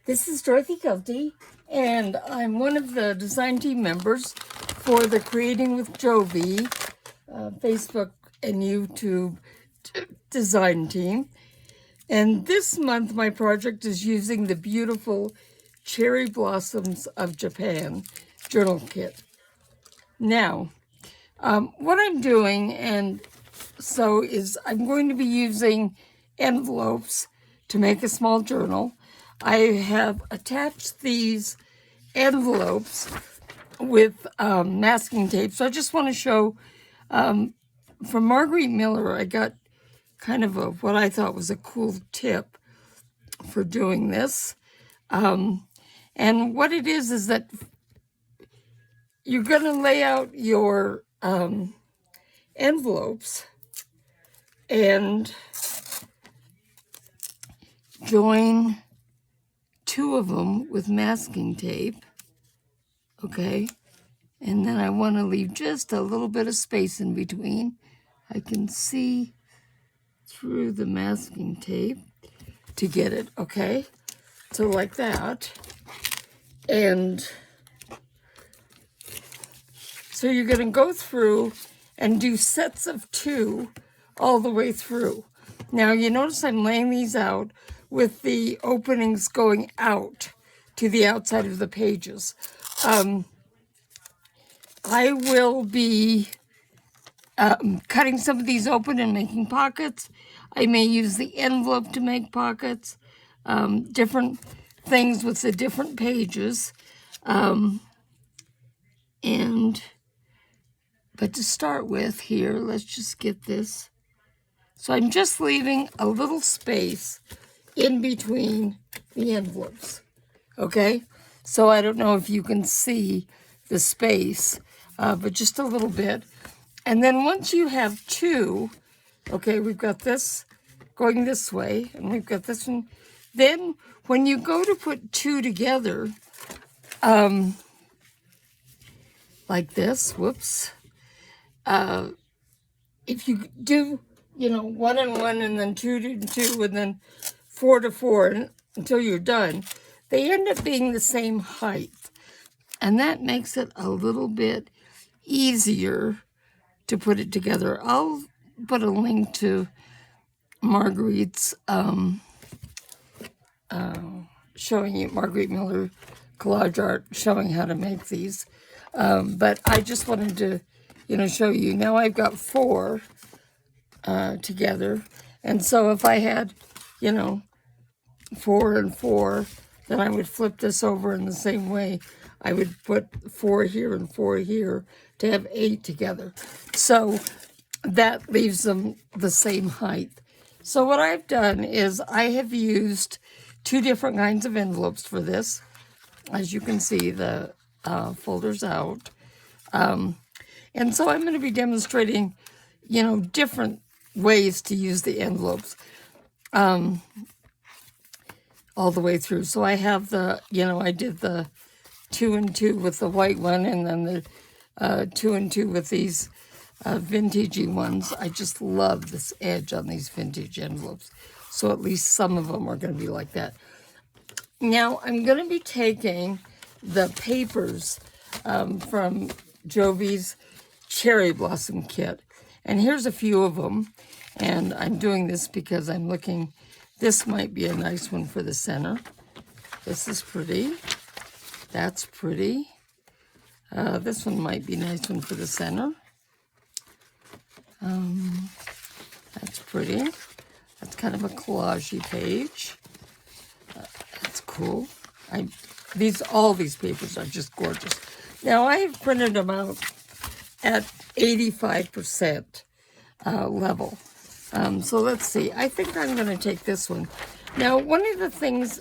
This is Dorothy, and I'm one of the design team members for the Creating with Jovi Facebook and YouTube design team. And this month, my project is using the beautiful Cherry Blossoms of Japan journal kit. Now, what I'm doing, is I'm going to be using envelopes to make a small journal. I have attached these envelopes with masking tape. So I just want to show, from Marguerite Miller, I got kind of what I thought was a cool tip for doing this. And what it is that you're going to lay out your envelopes and join two of them with masking tape, okay? And then I want to leave just a little bit of space in between. I can see through the masking tape to get it, okay? So like that. And so you're going to go through and do sets of two all the way through. Now you notice I'm laying these out with the openings going out to the outside of the pages. I will be cutting some of these open and making pockets. I may use the envelope to make pockets, different things with the different pages. But to start with here, let's just get this. So I'm just leaving a little space in between the envelopes, okay? So I don't know if you can see the space, but just a little bit. And then once you have two, okay, we've got this going this way, and we've got this one. Then when you go to put two together, like this, whoops, if you do, one and one, and then two and two, and then 4 to 4 until you're done, they end up being the same height. And that makes it a little bit easier to put it together. I'll put a link to Marguerite's showing you Marguerite Miller collage art, showing how to make these. But I just wanted to, show you. Now I've got 4 together. And so if I had, 4 and 4, then I would flip this over in the same way. I would put 4 here and 4 here to have 8 together. So that leaves them the same height. So what I've done is I have used 2 different kinds of envelopes for this. As you can see, the folder's out. And so I'm going to be demonstrating, different ways to use the envelopes all the way through. So I have the, I did the 2 and 2 with the white one, and then the 2 and 2 with these vintagey ones. I just love this edge on these vintage envelopes. So at least some of them are going to be like that. Now I'm going to be taking the papers from Jovi's Cherry Blossom Kit. And here's a few of them. And I'm doing this because I'm looking, this might be a nice one for the center. This is pretty. That's pretty. This one might be a nice one for the center. That's pretty. That's kind of a collage-y page. That's cool. All these papers are just gorgeous. Now I have printed them out at 85% level. So let's see. I think I'm going to take this one. Now, one of the things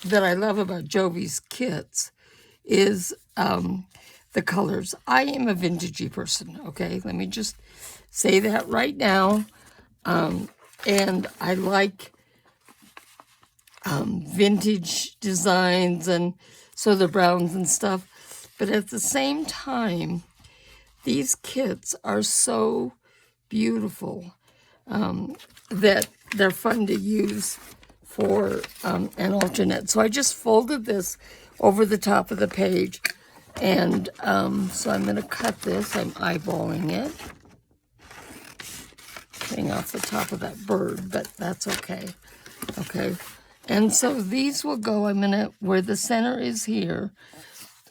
that I love about Jovi's kits is the colors. I am a vintagey person, okay? Let me just say that right now. And I like vintage designs, and so the browns and stuff. But at the same time, these kits are so beautiful that they're fun to use for an alternate. So I just folded this over the top of the page, and so I'm going to cut this. I'm eyeballing it, getting off the top of that bird, but that's okay. Okay, and so these will go, I'm going to, where the center is here,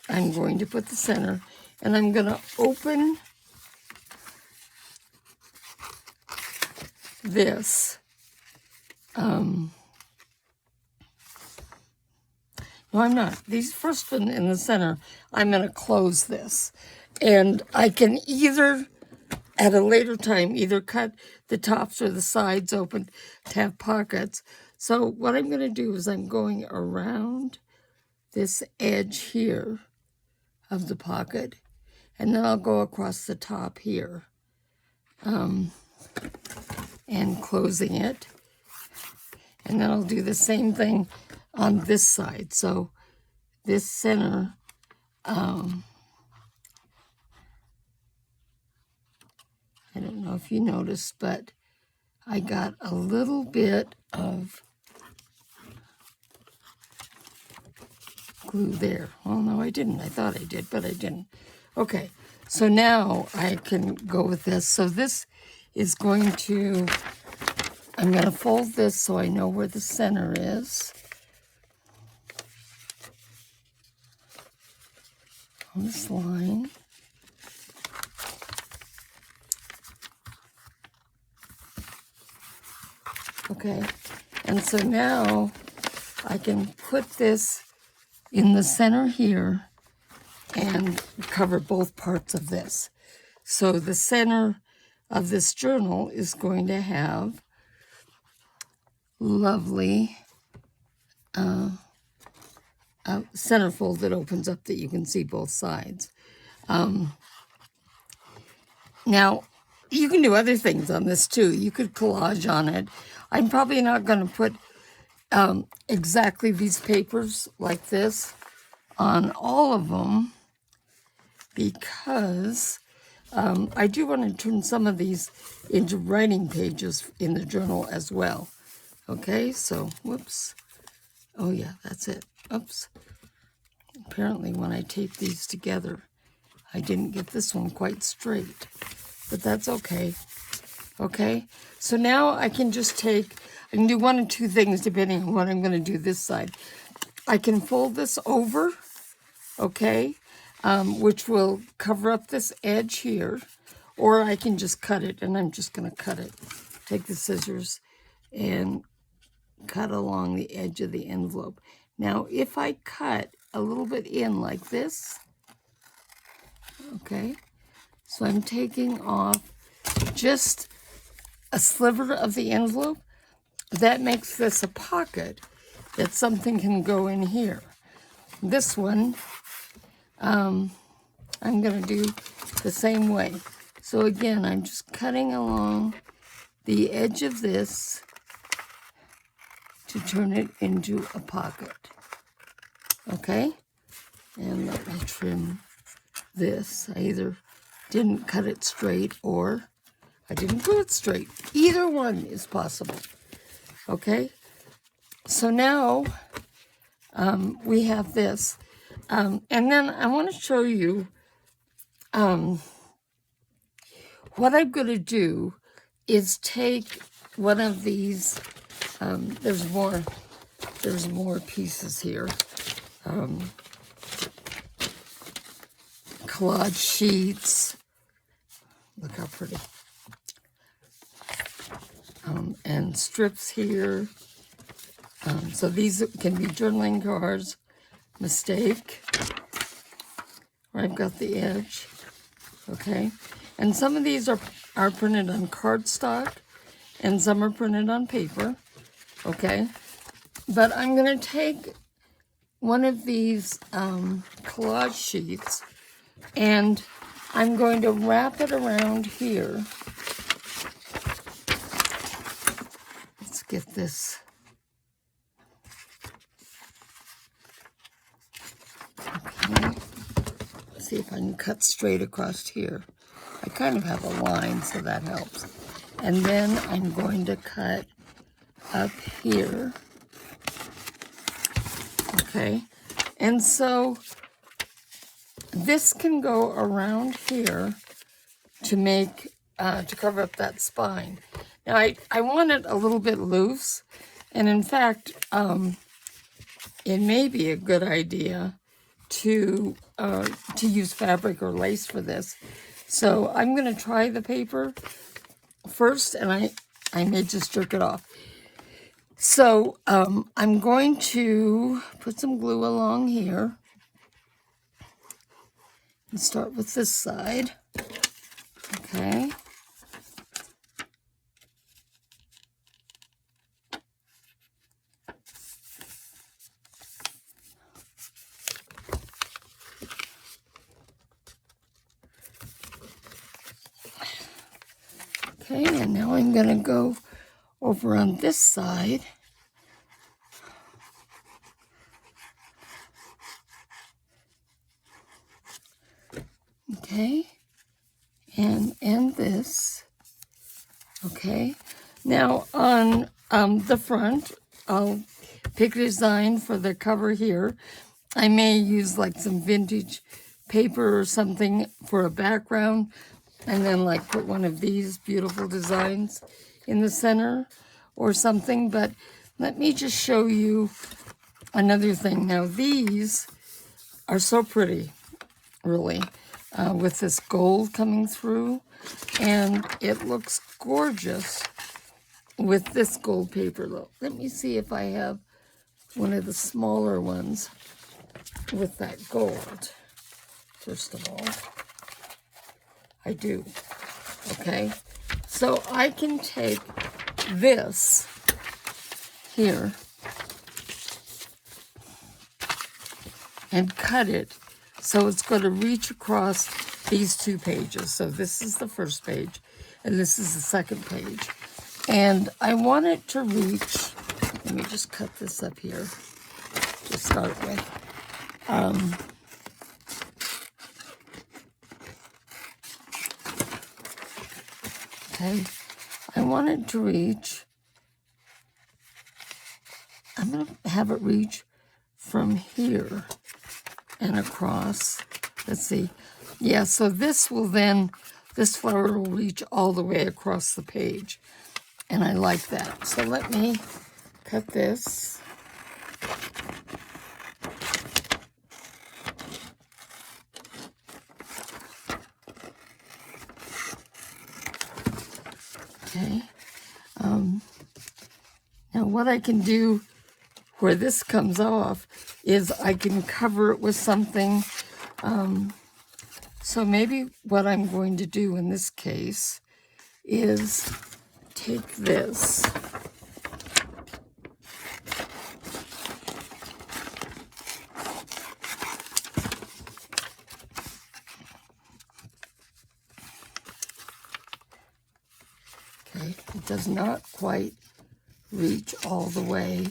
I'm going to put the center, and I'm going to open this. No, I'm not. These first one in the center, I'm going to close this. And I can either, at a later time, either cut the tops or the sides open to have pockets. So what I'm going to do is I'm going around this edge here of the pocket, and then I'll go across the top here and closing it. And then I'll do the same thing on this side. So this center, I don't know if you noticed, but I got a little bit of glue there. Well, no, I didn't. I thought I did, but I didn't. Okay, so now I can go with this. So this is going to, I'm going to fold this so I know where the center is. On this line. Okay, and so now I can put this in the center here and cover both parts of this. So the center of this journal is going to have lovely centerfold that opens up that you can see both sides. Now, you can do other things on this too. You could collage on it. I'm probably not going to put exactly these papers like this on all of them because I do want to turn some of these into writing pages in the journal as well. Okay, so, whoops. Oh yeah, that's it. Oops. Apparently when I tape these together, I didn't get this one quite straight, but that's okay. Okay, so now I can just take, I can do one of two things depending on what I'm going to do this side. I can fold this over, okay, which will cover up this edge here, or I can just cut it, and I'm just going to cut it. Take the scissors and cut along the edge of the envelope. Now, if I cut a little bit in like this, okay, so I'm taking off just a sliver of the envelope, that makes this a pocket that something can go in here. This one, I'm going to do the same way. So again, I'm just cutting along the edge of this to turn it into a pocket. Okay? And let me trim this. I either didn't cut it straight or I didn't glue it straight. Either one is possible. Okay? So now we have this. And then I want to show you what I'm going to do is take one of these. There's more pieces here. Collage sheets. Look how pretty. And strips here. So these can be journaling cards. Mistake. Where I've got the edge. Okay. And some of these are printed on cardstock. And some are printed on paper. Okay. But I'm going to take one of these collage sheets and I'm going to wrap it around here. Let's get this. Okay. Let's see if I can cut straight across here. I kind of have a line, so that helps. And then I'm going to cut up here. Okay, and so this can go around here to make, to cover up that spine. Now I want it a little bit loose, and in fact, it may be a good idea to use fabric or lace for this. So I'm going to try the paper first, and I may just jerk it off. So I'm going to put some glue along here and start with this side. Okay. Okay, and now I'm going to go over on this side. Okay, and this. Okay, now on the front, I'll pick a design for the cover here. I may use like some vintage paper or something for a background, and then like put one of these beautiful designs in the center or something. But let me just show you another thing. Now these are so pretty, really, with this gold coming through, and it looks gorgeous with this gold paper. Look, let me see if I have one of the smaller ones with that gold. First of all, I do. Okay, so I can take this here and cut it so it's going to reach across these two pages. So this is the first page and this is the second page, and I want it to reach, let me just cut this up here to start with. Okay, I want it to reach, I'm going to have it reach from here and across. Let's see. Yeah, so this will then, this flower will reach all the way across the page. And I like that. So let me cut this. Okay. Now what I can do where this comes off is I can cover it with something. So maybe what I'm going to do in this case is take this. Okay, it does not quite reach all the way.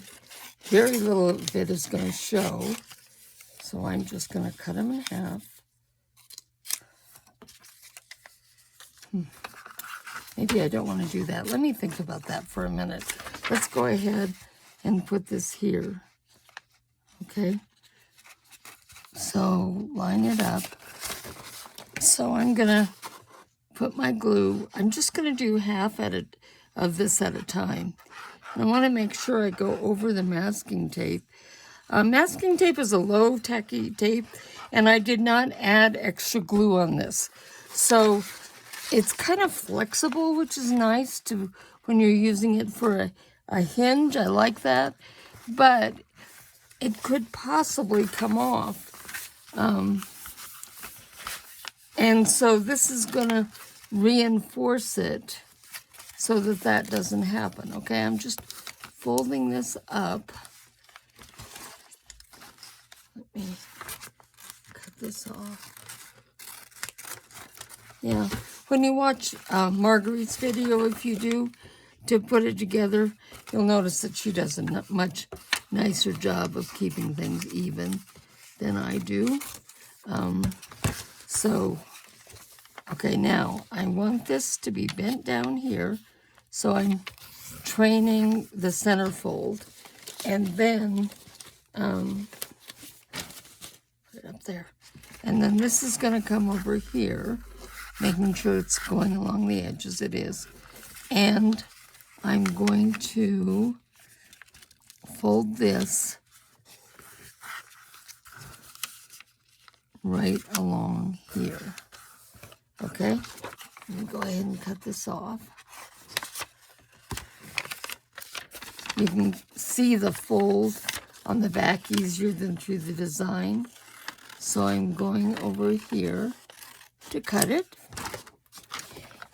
Very little of it is going to show. So I'm just going to cut them in half. Maybe I don't want to do that. Let me think about that for a minute. Let's go ahead and put this here. Okay. So line it up. So I'm going to put my glue. I'm just going to do half of this at a time. And I want to make sure I go over the masking tape. Masking tape is a low tacky tape, and I did not add extra glue on this. So it's kind of flexible, which is nice to when you're using it for a hinge. I like that, but it could possibly come off. And so this is going to reinforce it so that that doesn't happen. Okay, I'm just folding this up. Let me cut this off. Yeah, when you watch Marguerite's video, if you do, to put it together, you'll notice that she does a much nicer job of keeping things even than I do. So, okay, now I want this to be bent down here, so I'm training the center fold, and then put it up there. And then this is going to come over here, making sure it's going along the edges. It is. And I'm going to fold this right along here. Okay? Let me go ahead and cut this off. You can see the fold on the back easier than through the design. So I'm going over here to cut it.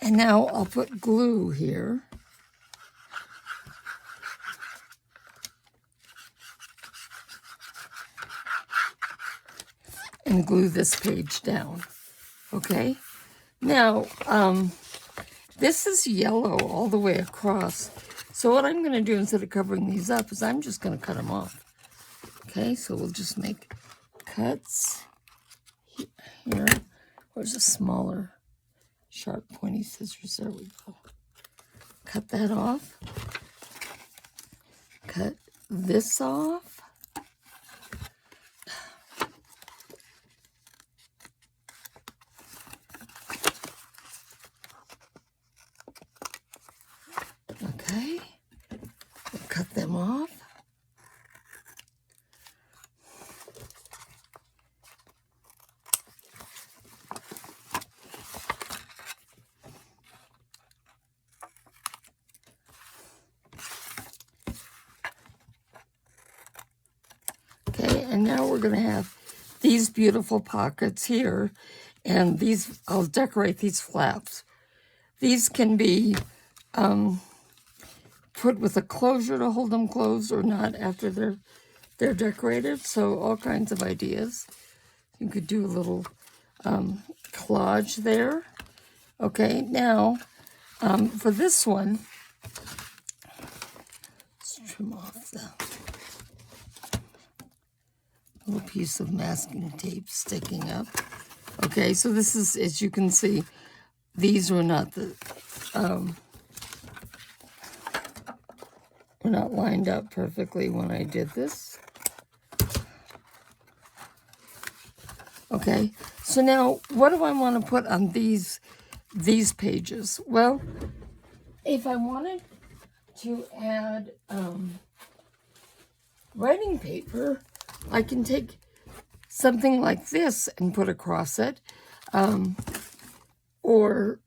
And now I'll put glue here. And glue this page down. Okay? Now, this is yellow all the way across. So what I'm going to do instead of covering these up is I'm just going to cut them off. Okay, so we'll just make cuts here. Where's a smaller, sharp, pointy scissors? There we go. Cut that off. Cut this off. Okay, we'll cut them off. Okay, and now we're going to have these beautiful pockets here, and these, I'll decorate these flaps. These can be put with a closure to hold them closed or not after they're decorated. So all kinds of ideas. You could do a little collage there. Okay, now for this one, let's trim off the little piece of masking tape sticking up. Okay, so this is, as you can see, these were not the were not lined up perfectly when I did this. Okay, so now what do I want to put on these pages? Well, if I wanted to add writing paper, I can take something like this and put across it, or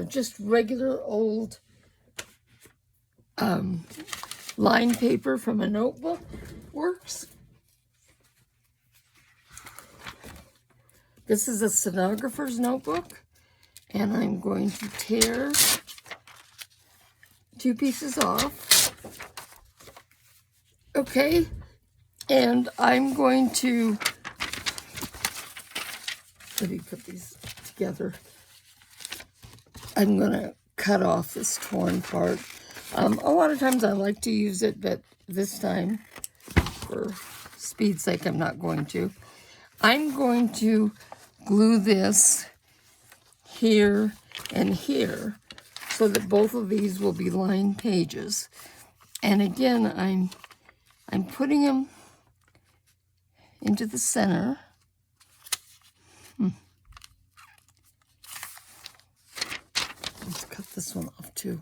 just regular old lined paper from a notebook works. This is a stenographer's notebook, and I'm going to tear 2 pieces off. Okay, and I'm going to, let me put these together. I'm going to cut off this torn part. A lot of times I like to use it, but this time, for speed's sake, I'm not going to. I'm going to glue this here and here so that both of these will be lined pages. And again, I'm putting them into the center. Let's cut this one off too,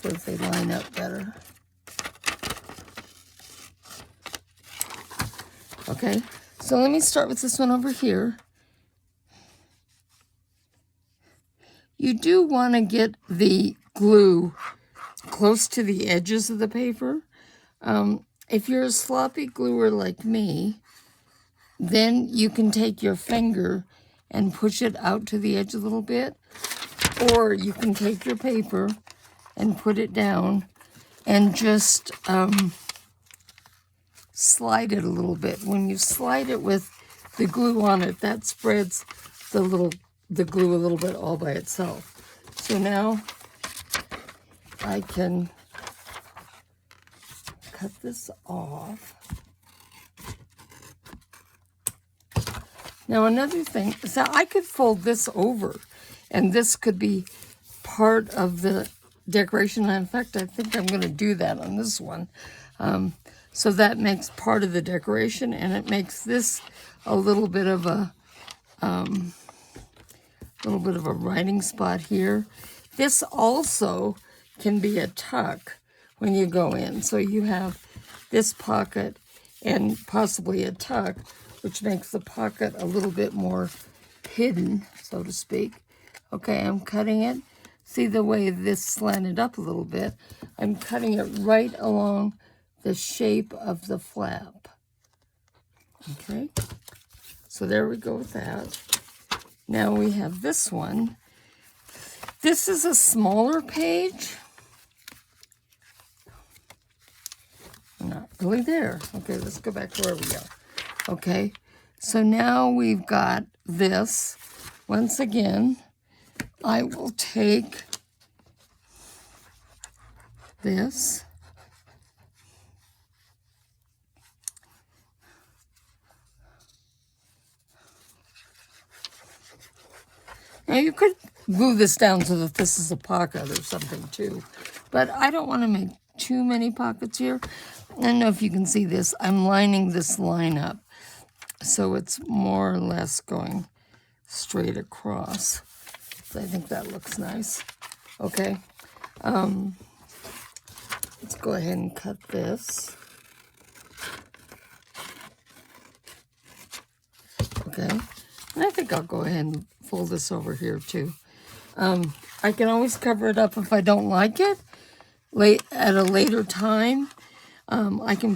so that they line up better. Okay, so let me start with this one over here. You do want to get the glue close to the edges of the paper. If you're a sloppy gluer like me, then you can take your finger and push it out to the edge a little bit, or you can take your paper and put it down and just slide it a little bit. When you slide it with the glue on it, that spreads the glue a little bit all by itself. So now I can cut this off. Now another thing, so I could fold this over, and this could be part of the decoration. In fact, I think I'm going to do that on this one. So that makes part of the decoration, and it makes this a little bit of a writing spot here. This also can be a tuck when you go in. So you have this pocket and possibly a tuck, which makes the pocket a little bit more hidden, so to speak. Okay, I'm cutting it. See the way this slanted up a little bit? I'm cutting it right along the shape of the flap. Okay, so there we go with that. Now we have this one. This is a smaller page. Not really there. Okay, let's go back to where we are. Okay, so now we've got this. Once again, I will take this. Now you could glue this down so that this is a pocket or something too, but I don't want to make too many pockets here. I don't know if you can see this. I'm lining this line up, so it's more or less going straight across. So I think that looks nice. Okay, let's go ahead and cut this. Okay, and I think I'll go ahead and fold this over here too. I can always cover it up if I don't like it. At a later time, I can